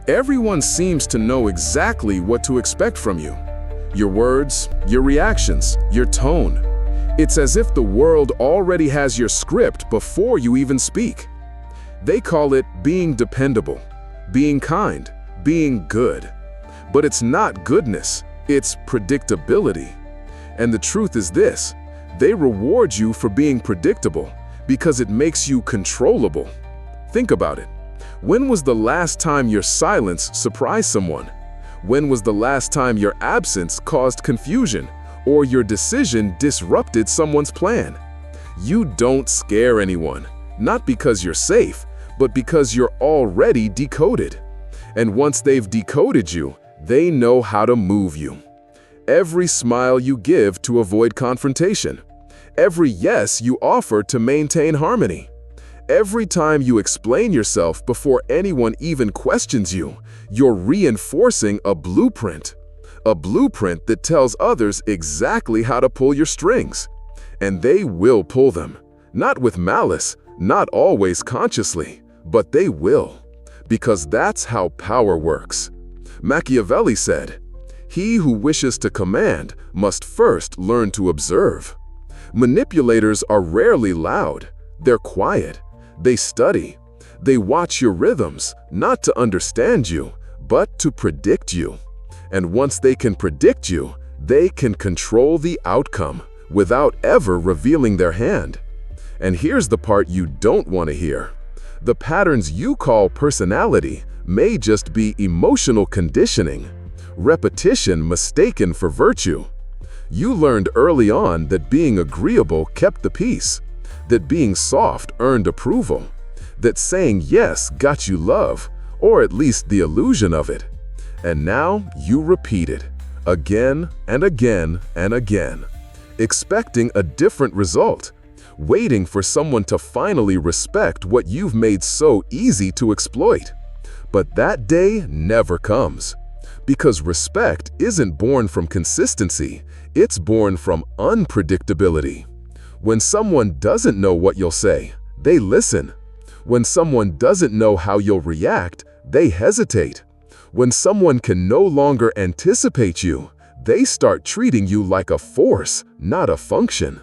Everyone seems to know exactly what to expect from you. Your words, your reactions, your tone. It's as if the world already has your script before you even speak. They call it being dependable, being kind, being good. But it's not goodness, it's predictability. And the truth is this: they reward you for being predictable because it makes you controllable. Think about it. When was the last time your silence surprised someone? When was the last time your absence caused confusion or your decision disrupted someone's plan? You don't scare anyone, not because you're safe, but because you're already decoded. And once they've decoded you, they know how to move you. Every smile you give to avoid confrontation. Every yes you offer to maintain harmony. Every time you explain yourself before anyone even questions you, you're reinforcing a blueprint that tells others exactly how to pull your strings. And they will pull them, not with malice, not always consciously, but they will, because that's how power works. Machiavelli said, "He who wishes to command must first learn to observe." Manipulators are rarely loud, they're quiet. They study. They watch your rhythms, not to understand you, but to predict you. And once they can predict you, they can control the outcome without ever revealing their hand. And here's the part you don't want to hear. The patterns you call personality may just be emotional conditioning, repetition mistaken for virtue. You learned early on that being agreeable kept the peace, that being soft earned approval, that saying yes got you love, or at least the illusion of it. And now you repeat it, again and again and again, expecting a different result, waiting for someone to finally respect what you've made so easy to exploit. But that day never comes, because respect isn't born from consistency, it's born from unpredictability. When someone doesn't know what you'll say, they listen. When someone doesn't know how you'll react, they hesitate. When someone can no longer anticipate you, they start treating you like a force, not a function.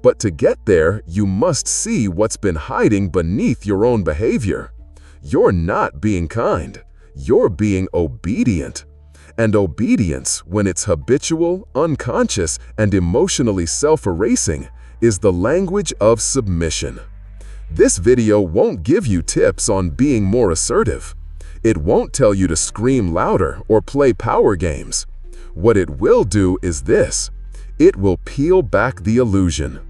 But to get there, you must see what's been hiding beneath your own behavior. You're not being kind, you're being obedient. And obedience, when it's habitual, unconscious, and emotionally self-erasing, is the language of submission. This video won't give you tips on being more assertive. It won't tell you to scream louder or play power games. What it will do is this: it will peel back the illusion.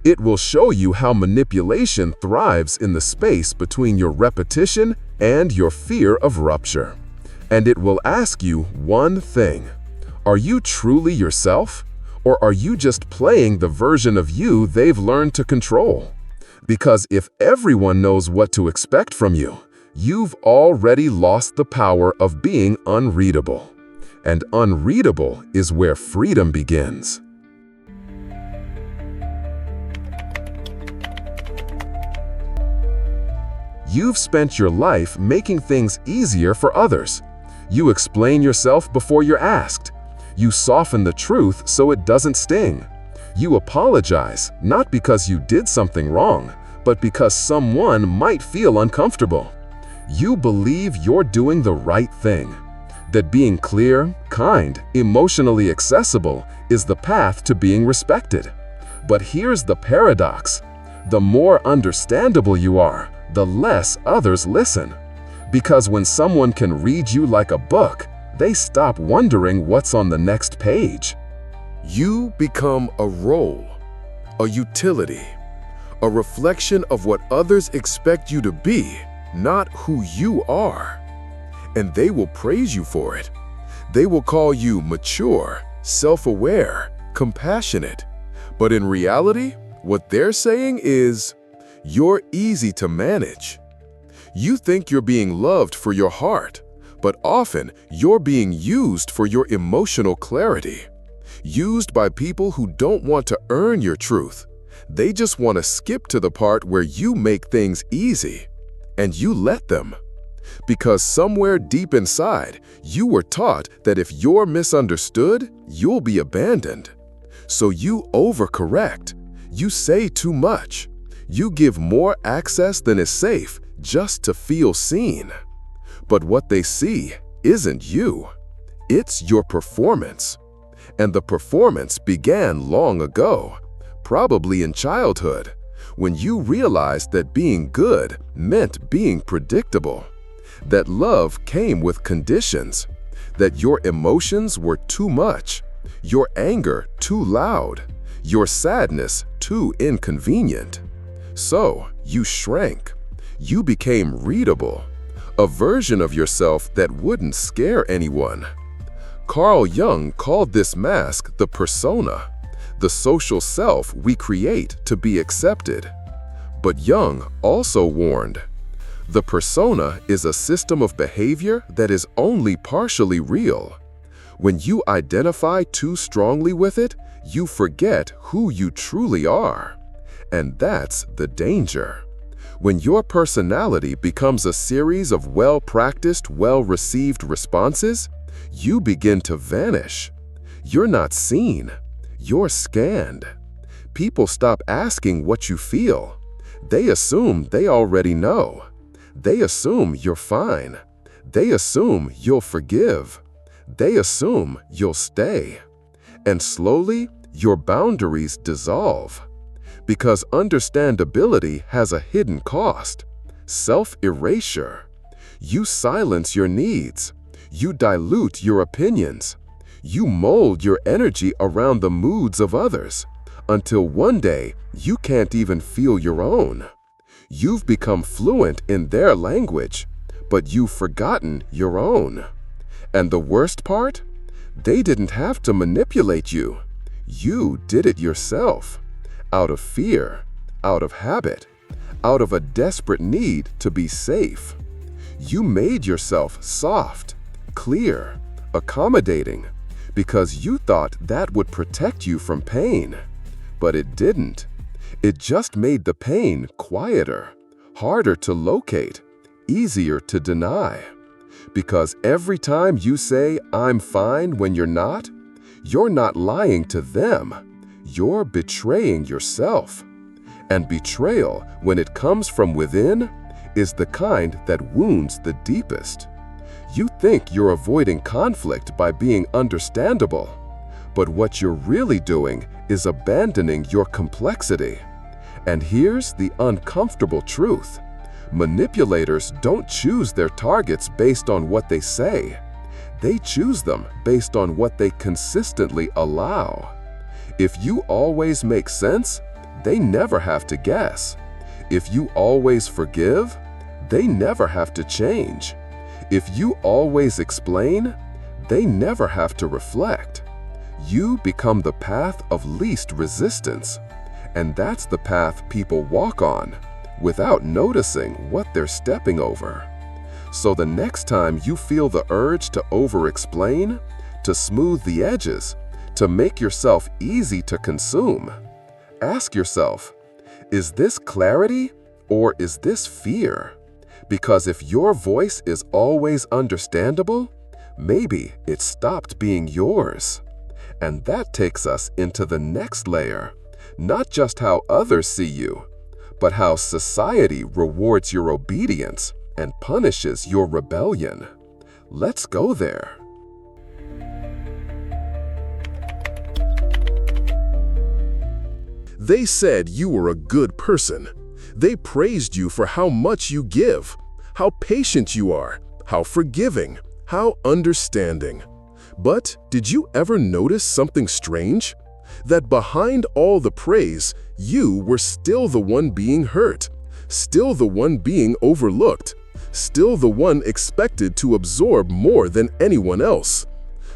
It will show you how manipulation thrives in the space between your repetition and your fear of rupture. And it will ask you one thing: are you truly yourself? Or are you just playing the version of you they've learned to control? Because if everyone knows what to expect from you, you've already lost the power of being unreadable. And unreadable is where freedom begins. You've spent your life making things easier for others. You explain yourself before you're asked. You soften the truth so it doesn't sting. You apologize, not because you did something wrong, but because someone might feel uncomfortable. You believe you're doing the right thing, that being clear, kind, emotionally accessible is the path to being respected. But here's the paradox: the more understandable you are, the less others listen. Because when someone can read you like a book, they stop wondering what's on the next page. You become a role, a utility, a reflection of what others expect you to be, not who you are. And they will praise you for it. They will call you mature, self-aware, compassionate. But in reality, what they're saying is, you're easy to manage. You think you're being loved for your heart, but often you're being used for your emotional clarity. Used by people who don't want to earn your truth. They just want to skip to the part where you make things easy. And you let them. Because somewhere deep inside, you were taught that if you're misunderstood, you'll be abandoned. So you overcorrect. You say too much. You give more access than is safe just to feel seen. But what they see isn't you. It's your performance. And the performance began long ago, probably in childhood, when you realized that being good meant being predictable, that love came with conditions, that your emotions were too much, your anger too loud, your sadness too inconvenient. So you shrank. You became readable, a version of yourself that wouldn't scare anyone. Carl Jung called this mask the persona, the social self we create to be accepted. But Jung also warned, the persona is a system of behavior that is only partially real. When you identify too strongly with it, you forget who you truly are. And that's the danger. When your personality becomes a series of well-practiced, well-received responses, you begin to vanish. You're not seen. You're scanned. People stop asking what you feel. They assume they already know. They assume you're fine. They assume you'll forgive. They assume you'll stay. And slowly, your boundaries dissolve. Because understandability has a hidden cost: self-erasure. You silence your needs. You dilute your opinions. You mold your energy around the moods of others, until one day you can't even feel your own. You've become fluent in their language, but you've forgotten your own. And the worst part? They didn't have to manipulate you. You did it yourself. Out of fear, out of habit, out of a desperate need to be safe. You made yourself soft, clear, accommodating, because you thought that would protect you from pain. But it didn't. It just made the pain quieter, harder to locate, easier to deny. Because every time you say, "I'm fine," when you're not lying to them. You're betraying yourself. And betrayal, when it comes from within, is the kind that wounds the deepest. You think you're avoiding conflict by being understandable, but what you're really doing is abandoning your complexity. And here's the uncomfortable truth. Manipulators don't choose their targets based on what they say. They choose them based on what they consistently allow. If you always make sense, they never have to guess. If you always forgive, they never have to change. If you always explain, they never have to reflect. You become the path of least resistance. And that's the path people walk on, without noticing what they're stepping over. So the next time you feel the urge to over-explain, to smooth the edges, to make yourself easy to consume, ask yourself, is this clarity or is this fear? Because if your voice is always understandable, maybe it stopped being yours. And that takes us into the next layer, not just how others see you, but how society rewards your obedience and punishes your rebellion. Let's go there. They said you were a good person. They praised you for how much you give, how patient you are, how forgiving, how understanding. But did you ever notice something strange? That behind all the praise, you were still the one being hurt, still the one being overlooked, still the one expected to absorb more than anyone else.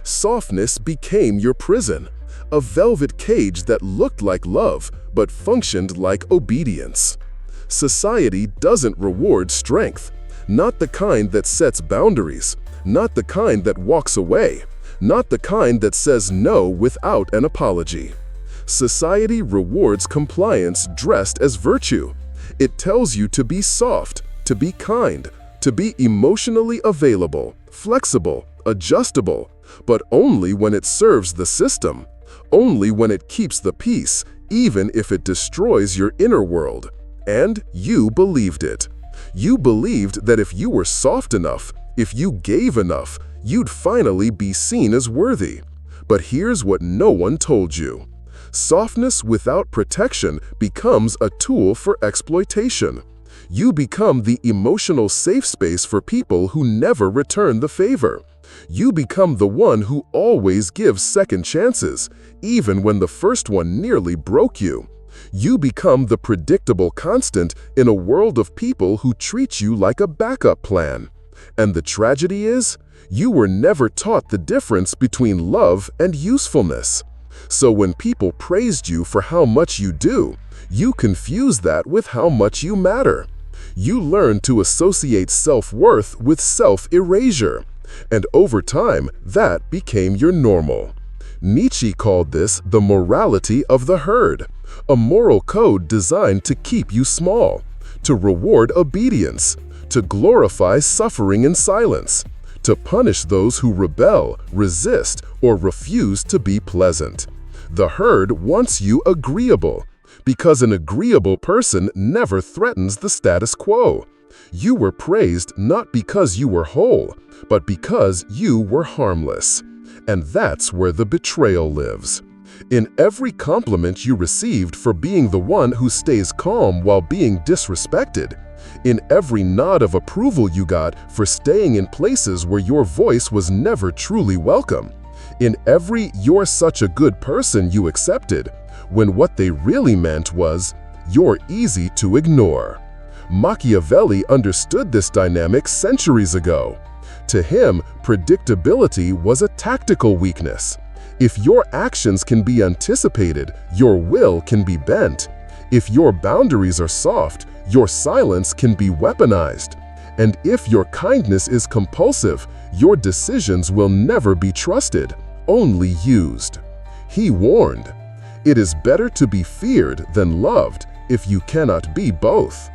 Softness became your prison, a velvet cage that looked like love but functioned like obedience. Society doesn't reward strength, not the kind that sets boundaries, not the kind that walks away, not the kind that says no without an apology. Society rewards compliance dressed as virtue. It tells you to be soft, to be kind, to be emotionally available, flexible, adjustable, but only when it serves the system, only when it keeps the peace, even if it destroys your inner world. And you believed it. You believed that if you were soft enough, if you gave enough, you'd finally be seen as worthy. But here's what no one told you. Softness without protection becomes a tool for exploitation. You become the emotional safe space for people who never return the favor. You become the one who always gives second chances, even when the first one nearly broke you. You become the predictable constant in a world of people who treat you like a backup plan. And the tragedy is, you were never taught the difference between love and usefulness. So when people praised you for how much you do, you confused that with how much you matter. You learned to associate self-worth with self-erasure. And over time, that became your normal. Nietzsche called this the morality of the herd, a moral code designed to keep you small, to reward obedience, to glorify suffering in silence, to punish those who rebel, resist, or refuse to be pleasant. The herd wants you agreeable, because an agreeable person never threatens the status quo. You were praised not because you were whole, but because you were harmless. And that's where the betrayal lives. In every compliment you received for being the one who stays calm while being disrespected, in every nod of approval you got for staying in places where your voice was never truly welcome, in every "you're such a good person" you accepted, when what they really meant was, "you're easy to ignore." Machiavelli understood this dynamic centuries ago. To him, predictability was a tactical weakness. If your actions can be anticipated, your will can be bent. If your boundaries are soft, your silence can be weaponized. And if your kindness is compulsive, your decisions will never be trusted, only used. He warned, "It is better to be feared than loved if you cannot be both."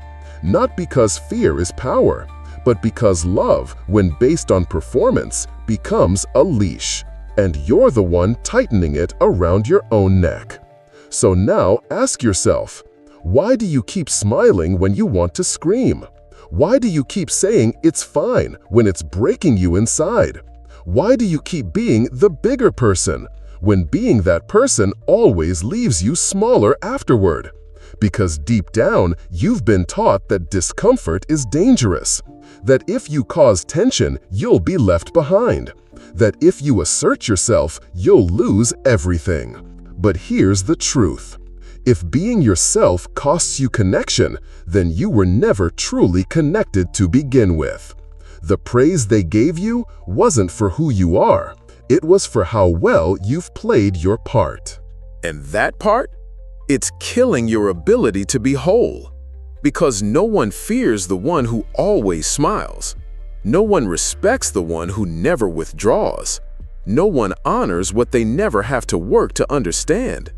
Not because fear is power, but because love, when based on performance, becomes a leash, and you're the one tightening it around your own neck. So now ask yourself, why do you keep smiling when you want to scream? Why do you keep saying it's fine when it's breaking you inside? Why do you keep being the bigger person when being that person always leaves you smaller afterward? Because deep down, you've been taught that discomfort is dangerous, that if you cause tension, you'll be left behind, that if you assert yourself, you'll lose everything. But here's the truth. If being yourself costs you connection, then you were never truly connected to begin with. The praise they gave you wasn't for who you are, it was for how well you've played your part. And that part? It's killing your ability to be whole. Because no one fears the one who always smiles. No one respects the one who never withdraws. No one honors what they never have to work to understand.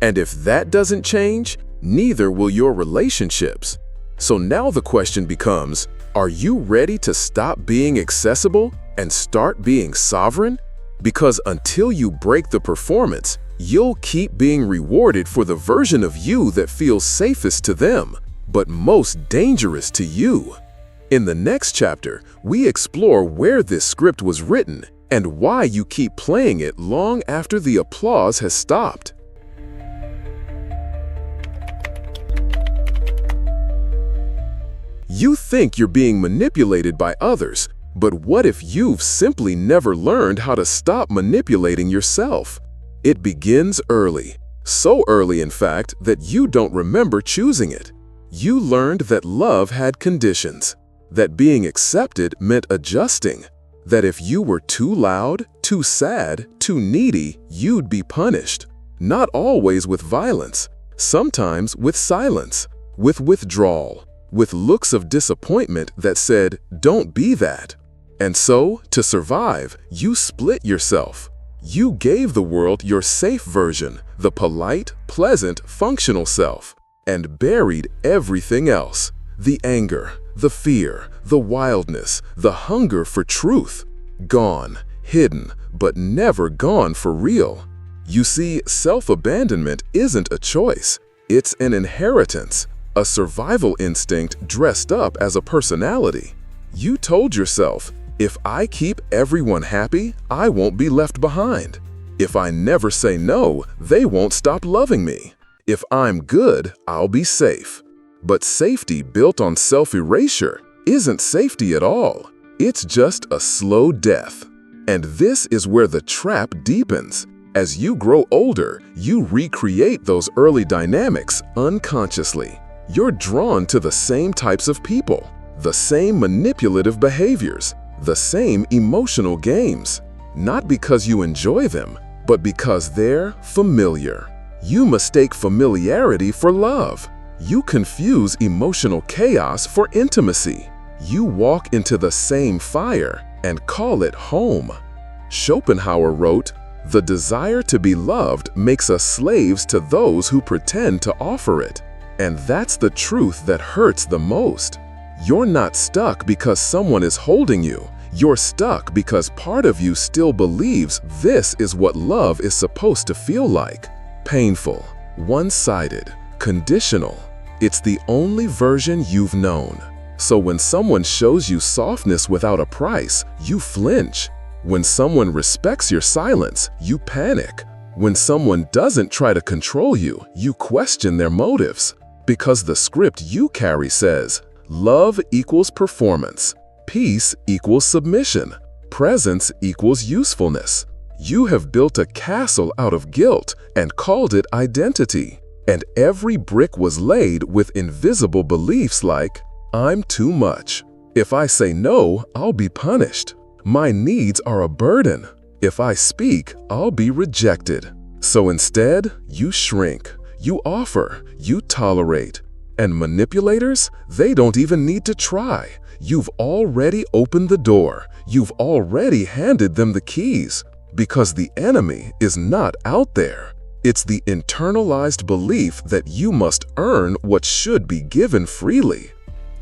And if that doesn't change, neither will your relationships. So now the question becomes, are you ready to stop being accessible and start being sovereign? Because until you break the performance, you'll keep being rewarded for the version of you that feels safest to them, but most dangerous to you. In the next chapter, we explore where this script was written and why you keep playing it long after the applause has stopped. You think you're being manipulated by others, but what if you've simply never learned how to stop manipulating yourself? It begins early. So early, in fact, that you don't remember choosing it. You learned that love had conditions, that being accepted meant adjusting, that if you were too loud, too sad, too needy, you'd be punished. Not always with violence, sometimes with silence, with withdrawal, with looks of disappointment that said, "Don't be that." And so, to survive, you split yourself. You gave the world your safe version, the polite, pleasant, functional self, and buried everything else: the anger, The fear, the wildness, the hunger for truth. Gone, hidden, but never gone for real. You see, self-abandonment isn't a choice. It's an inheritance, a survival instinct dressed up as a personality. You told yourself, if I keep everyone happy, I won't be left behind. If I never say no, they won't stop loving me. If I'm good, I'll be safe. But safety built on self-erasure isn't safety at all. It's just a slow death. And this is where the trap deepens. As you grow older, you recreate those early dynamics unconsciously. You're drawn to the same types of people, the same manipulative behaviors, the same emotional games. Not because you enjoy them, but because they're familiar. You mistake familiarity for love. You confuse emotional chaos for intimacy. You walk into the same fire and call it home. Schopenhauer wrote, "The desire to be loved makes us slaves to those who pretend to offer it." And that's the truth that hurts the most. You're not stuck because someone is holding you. You're stuck because part of you still believes this is what love is supposed to feel like. Painful, one-sided, conditional. It's the only version you've known. So when someone shows you softness without a price, you flinch. When someone respects your silence, you panic. When someone doesn't try to control you, you question their motives. Because the script you carry says, love equals performance, peace equals submission, presence equals usefulness. You have built a castle out of guilt and called it identity. And every brick was laid with invisible beliefs like, I'm too much. If I say no, I'll be punished. My needs are a burden. If I speak, I'll be rejected. So instead, you shrink, you offer, you tolerate. And manipulators, they don't even need to try. You've already opened the door. You've already handed them the keys. Because the enemy is not out there. It's the internalized belief that you must earn what should be given freely.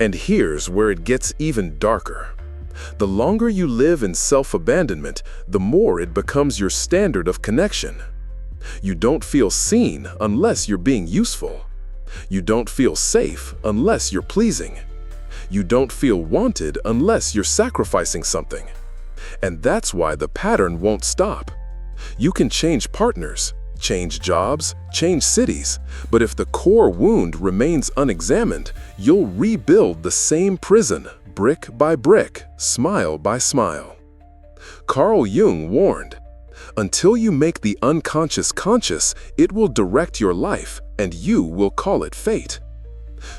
And here's where it gets even darker. The longer you live in self-abandonment, the more it becomes your standard of connection. You don't feel seen unless you're being useful. You don't feel safe unless you're pleasing. You don't feel wanted unless you're sacrificing something. And that's why the pattern won't stop. You can change partners, change jobs, change cities, but if the core wound remains unexamined, you'll rebuild the same prison, brick by brick, smile by smile. Carl Jung warned, until you make the unconscious conscious, it will direct your life, and you will call it fate.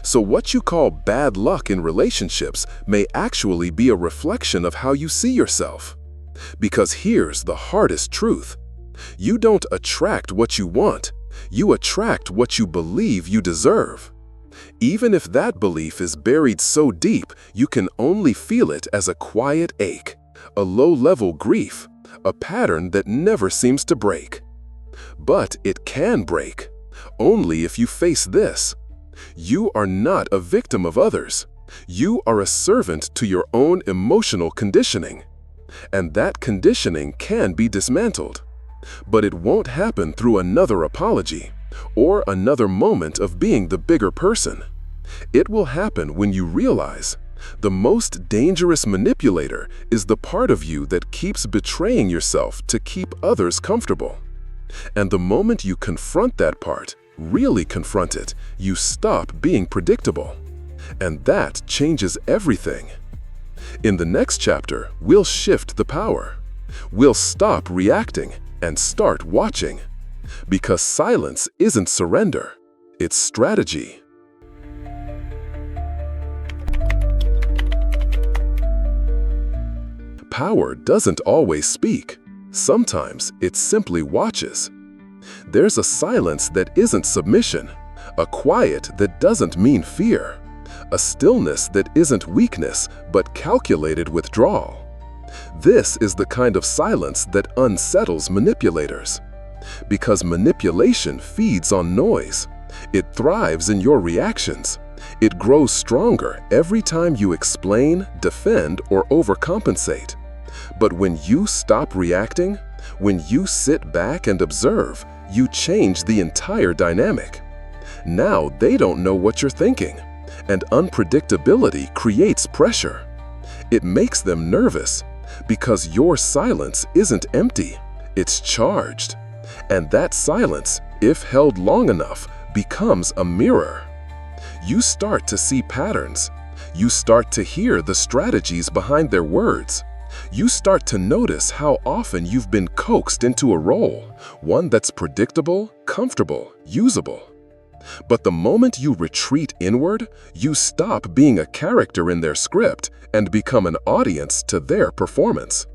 So what you call bad luck in relationships may actually be a reflection of how you see yourself. Because here's the hardest truth. You don't attract what you want, you attract what you believe you deserve. Even if that belief is buried so deep, you can only feel it as a quiet ache, a low-level grief, a pattern that never seems to break. But it can break, only if you face this. You are not a victim of others. You are a servant to your own emotional conditioning. And that conditioning can be dismantled. But it won't happen through another apology or another moment of being the bigger person. It will happen when you realize the most dangerous manipulator is the part of you that keeps betraying yourself to keep others comfortable. And the moment you confront that part, really confront it, you stop being predictable. And that changes everything. In the next chapter, we'll shift the power. We'll stop reacting and start watching. Because silence isn't surrender, it's strategy. Power doesn't always speak. Sometimes it simply watches. There's a silence that isn't submission, a quiet that doesn't mean fear, a stillness that isn't weakness but calculated withdrawal. This is the kind of silence that unsettles manipulators. Because manipulation feeds on noise. It thrives in your reactions. It grows stronger every time you explain, defend, or overcompensate. But when you stop reacting, when you sit back and observe, you change the entire dynamic. Now they don't know what you're thinking, and unpredictability creates pressure. It makes them nervous because your silence isn't empty, it's charged. And that silence, if held long enough, becomes a mirror. You start to see patterns. You start to hear the strategies behind their words. You start to notice how often you've been coaxed into a role, one that's predictable, comfortable, usable. But the moment you retreat inward, you stop being a character in their script and become an audience to their performance.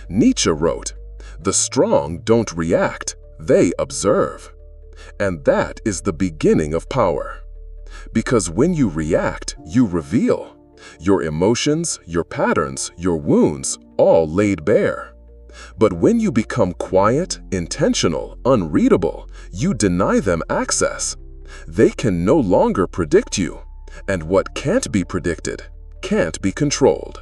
Nietzsche wrote, "The strong don't react, they observe." And that is the beginning of power. Because when you react, you reveal. Your emotions, your patterns, your wounds, all laid bare. But when you become quiet, intentional, unreadable, you deny them access. They can no longer predict you, and what can't be predicted can't be controlled.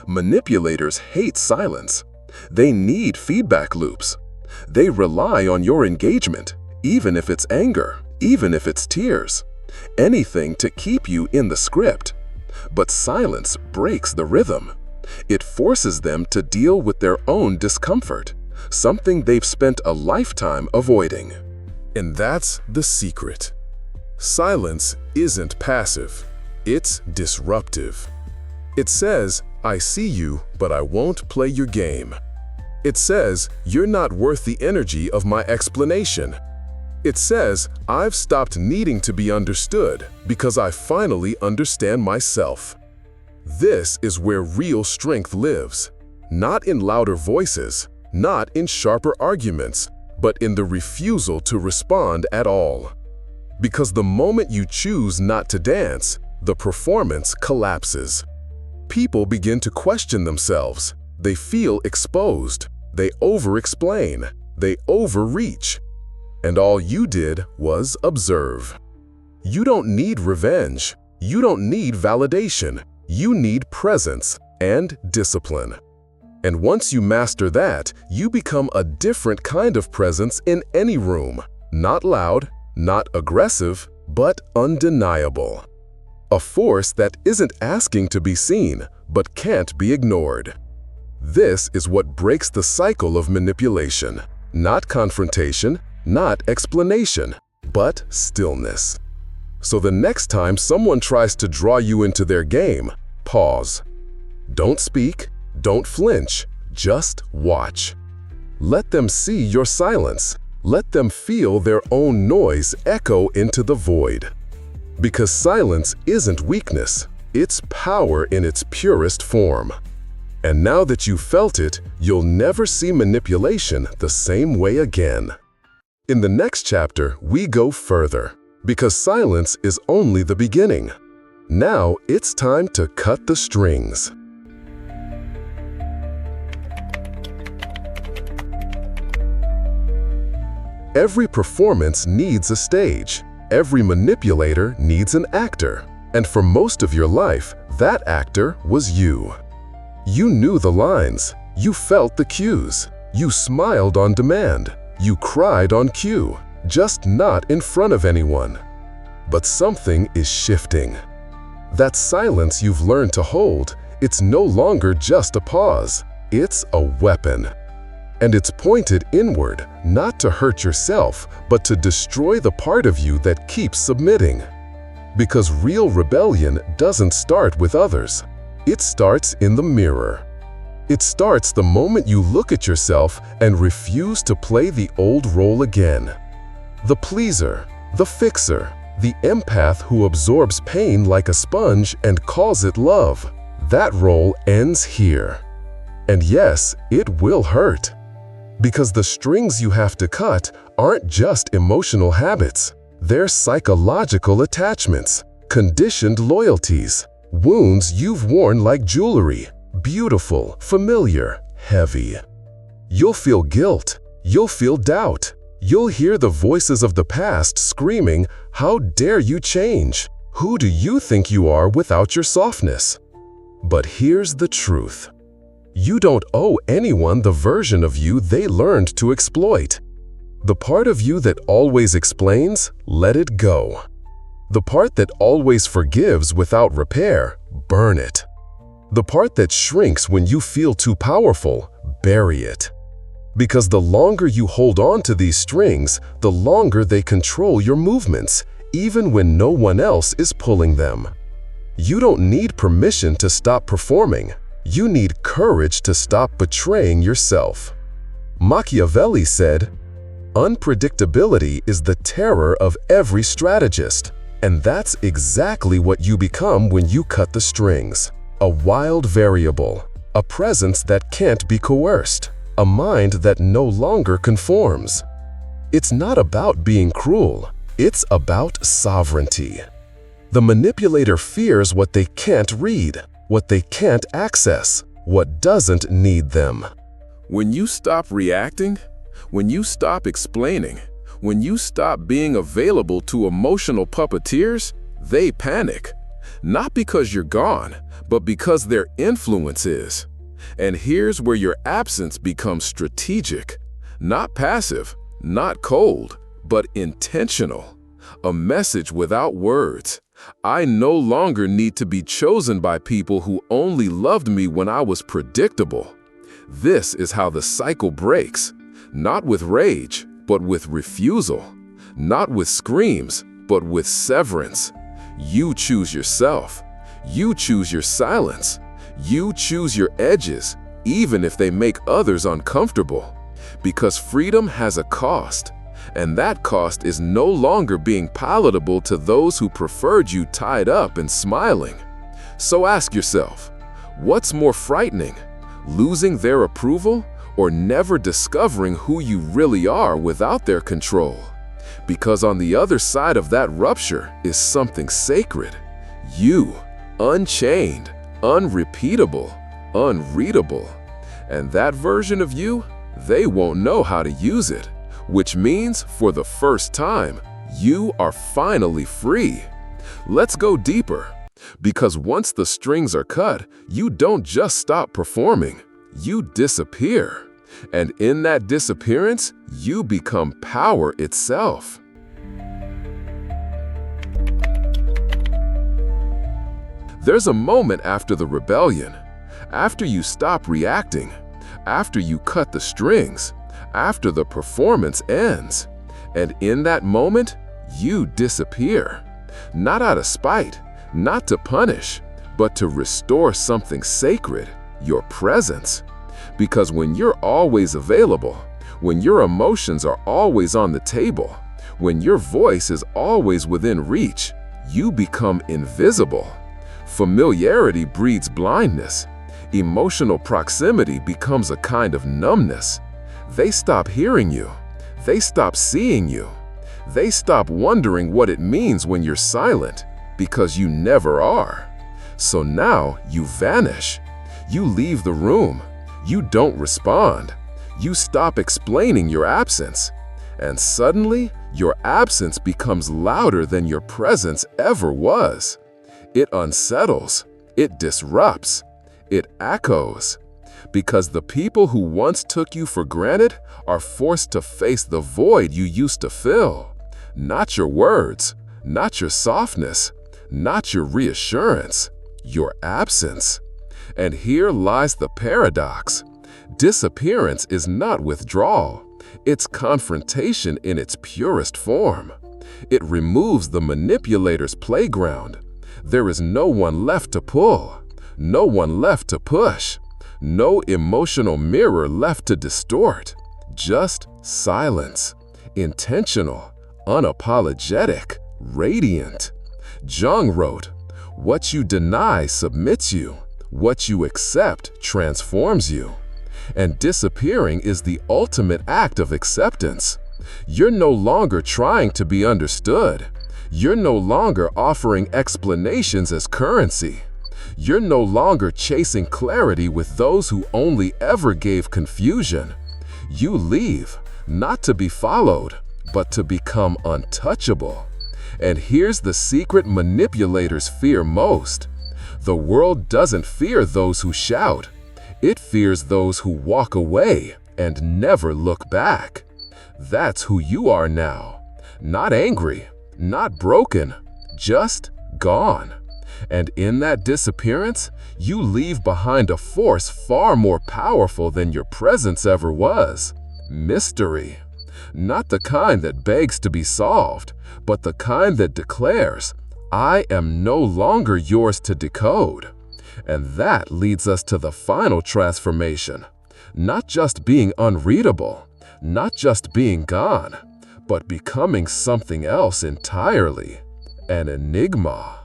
Manipulators hate silence. They need feedback loops. They rely on your engagement, even if it's anger, even if it's tears, anything to keep you in the script. But silence breaks the rhythm. It forces them to deal with their own discomfort, something they've spent a lifetime avoiding. And that's the secret. Silence isn't passive, it's disruptive. It says, "I see you, but I won't play your game." It says, "You're not worth the energy of my explanation." It says, "I've stopped needing to be understood because I finally understand myself." This is where real strength lives, not in louder voices, not in sharper arguments, but in the refusal to respond at all. Because the moment you choose not to dance, the performance collapses. People begin to question themselves. They feel exposed. They over-explain. They overreach. And all you did was observe. You don't need revenge. You don't need validation. You need presence and discipline. And once you master that, you become a different kind of presence in any room. Not loud, not aggressive, but undeniable. A force that isn't asking to be seen, but can't be ignored. This is what breaks the cycle of manipulation. Not confrontation, not explanation, but stillness. So the next time someone tries to draw you into their game, pause. Don't speak, don't flinch, just watch. Let them see your silence. Let them feel their own noise echo into the void. Because silence isn't weakness, it's power in its purest form. And now that you've felt it, you'll never see manipulation the same way again. In the next chapter, we go further, because silence is only the beginning. Now it's time to cut the strings. Every performance needs a stage. Every manipulator needs an actor. And for most of your life, that actor was you. You knew the lines. You felt the cues. You smiled on demand. You cried on cue, just not in front of anyone. But something is shifting. That silence you've learned to hold, it's no longer just a pause. It's a weapon. And it's pointed inward, not to hurt yourself, but to destroy the part of you that keeps submitting. Because real rebellion doesn't start with others. It starts in the mirror. It starts the moment you look at yourself and refuse to play the old role again. The pleaser, the fixer, the empath who absorbs pain like a sponge and calls it love. That role ends here. And yes, it will hurt. Because the strings you have to cut aren't just emotional habits. They're psychological attachments, conditioned loyalties, wounds you've worn like jewelry. Beautiful, familiar, heavy. You'll feel guilt. You'll feel doubt. You'll hear the voices of the past screaming, "How dare you change?" Who do you think you are without your softness? But here's the truth. You don't owe anyone the version of you they learned to exploit. The part of you that always explains, let it go. The part that always forgives without repair, burn it. The part that shrinks when you feel too powerful, bury it. Because the longer you hold on to these strings, the longer they control your movements, even when no one else is pulling them. You don't need permission to stop performing. You need courage to stop betraying yourself. Machiavelli said, "Unpredictability is the terror of every strategist." And that's exactly what you become when you cut the strings. A wild variable, a presence that can't be coerced, a mind that no longer conforms. It's not about being cruel, it's about sovereignty. The manipulator fears what they can't read, what they can't access, what doesn't need them. When you stop reacting, when you stop explaining, when you stop being available to emotional puppeteers, they panic. Not because you're gone, but because their influence is. And here's where your absence becomes strategic. Not passive, not cold, but intentional. A message without words. I no longer need to be chosen by people who only loved me when I was predictable. This is how the cycle breaks. Not with rage, but with refusal. Not with screams, but with severance. You choose yourself. You choose your silence. You choose your edges, even if they make others uncomfortable. Because freedom has a cost, and that cost is no longer being palatable to those who preferred you tied up and smiling. So ask yourself, what's more frightening? Losing their approval, or never discovering who you really are without their control? Because on the other side of that rupture is something sacred. You, unchained, unrepeatable, unreadable. And that version of you, they won't know how to use it, which means for the first time, you are finally free. Let's go deeper, because once the strings are cut, you don't just stop performing, you disappear. And in that disappearance, you become power itself. There's a moment after the rebellion, after you stop reacting, after you cut the strings, after the performance ends. And in that moment, you disappear. Not out of spite, not to punish, but to restore something sacred, your presence. Because when you're always available, when your emotions are always on the table, when your voice is always within reach, you become invisible. Familiarity breeds blindness. Emotional proximity becomes a kind of numbness. They stop hearing you. They stop seeing you. They stop wondering what it means when you're silent, because you never are. So now you vanish. You leave the room. You don't respond. You stop explaining your absence. And suddenly, your absence becomes louder than your presence ever was. It unsettles. It disrupts. It echoes. Because the people who once took you for granted are forced to face the void you used to fill. Not your words, not your softness, not your reassurance, your absence. And here lies the paradox. Disappearance is not withdrawal. It's confrontation in its purest form. It removes the manipulator's playground. There is no one left to pull, no one left to push, no emotional mirror left to distort. Just silence. Intentional, unapologetic, radiant. Jung wrote, "What you deny submits you. What you accept transforms you." And disappearing is the ultimate act of acceptance. You're no longer trying to be understood. You're no longer offering explanations as currency. You're no longer chasing clarity with those who only ever gave confusion. You leave, not to be followed, but to become untouchable. And here's the secret manipulators fear most. The world doesn't fear those who shout. It fears those who walk away and never look back. That's who you are now. Not angry, not broken, just gone. And in that disappearance, you leave behind a force far more powerful than your presence ever was. Mystery. Not the kind that begs to be solved, but the kind that declares, I am no longer yours to decode. And that leads us to the final transformation. Not just being unreadable, not just being gone, but becoming something else entirely. An enigma.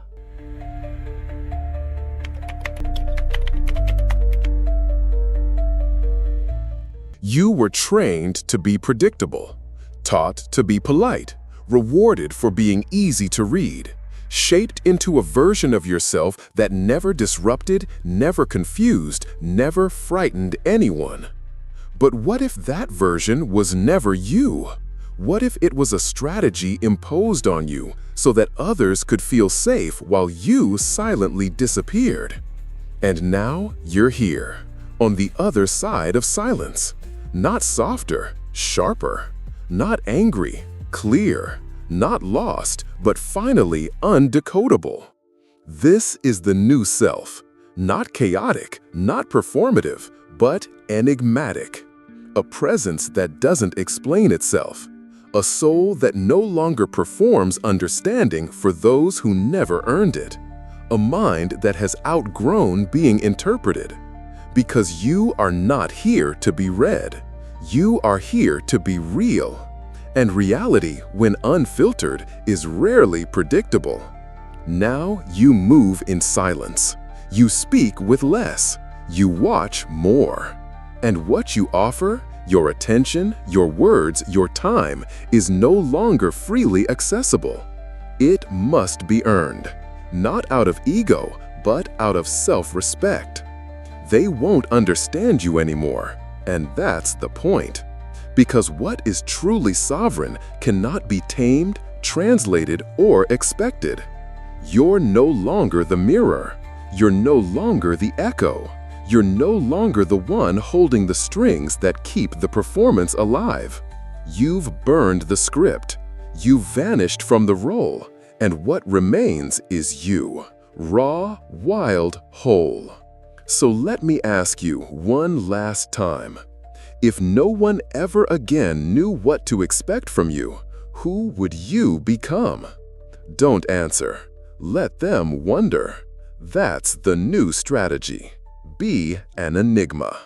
You were trained to be predictable, taught to be polite, rewarded for being easy to read, shaped into a version of yourself that never disrupted, never confused, never frightened anyone. But what if that version was never you? What if it was a strategy imposed on you so that others could feel safe while you silently disappeared? And now you're here, on the other side of silence. Not softer, sharper. Not angry, clear. Not lost, but finally undecodable. This is the new self. Not chaotic, not performative, but enigmatic. A presence that doesn't explain itself. A soul that no longer performs understanding for those who never earned it. A mind that has outgrown being interpreted. Because you are not here to be read. You are here to be real. And reality, when unfiltered, is rarely predictable. Now you move in silence. You speak with less. You watch more. And what you offer, your attention, your words, your time, is no longer freely accessible. It must be earned. Not out of ego, but out of self-respect. They won't understand you anymore, and that's the point. Because what is truly sovereign cannot be tamed, translated, or expected. You're no longer the mirror. You're no longer the echo. You're no longer the one holding the strings that keep the performance alive. You've burned the script. You've vanished from the role, and what remains is you, raw, wild, whole. So let me ask you one last time. If no one ever again knew what to expect from you, who would you become? Don't answer. Let them wonder. That's the new strategy. Be an enigma.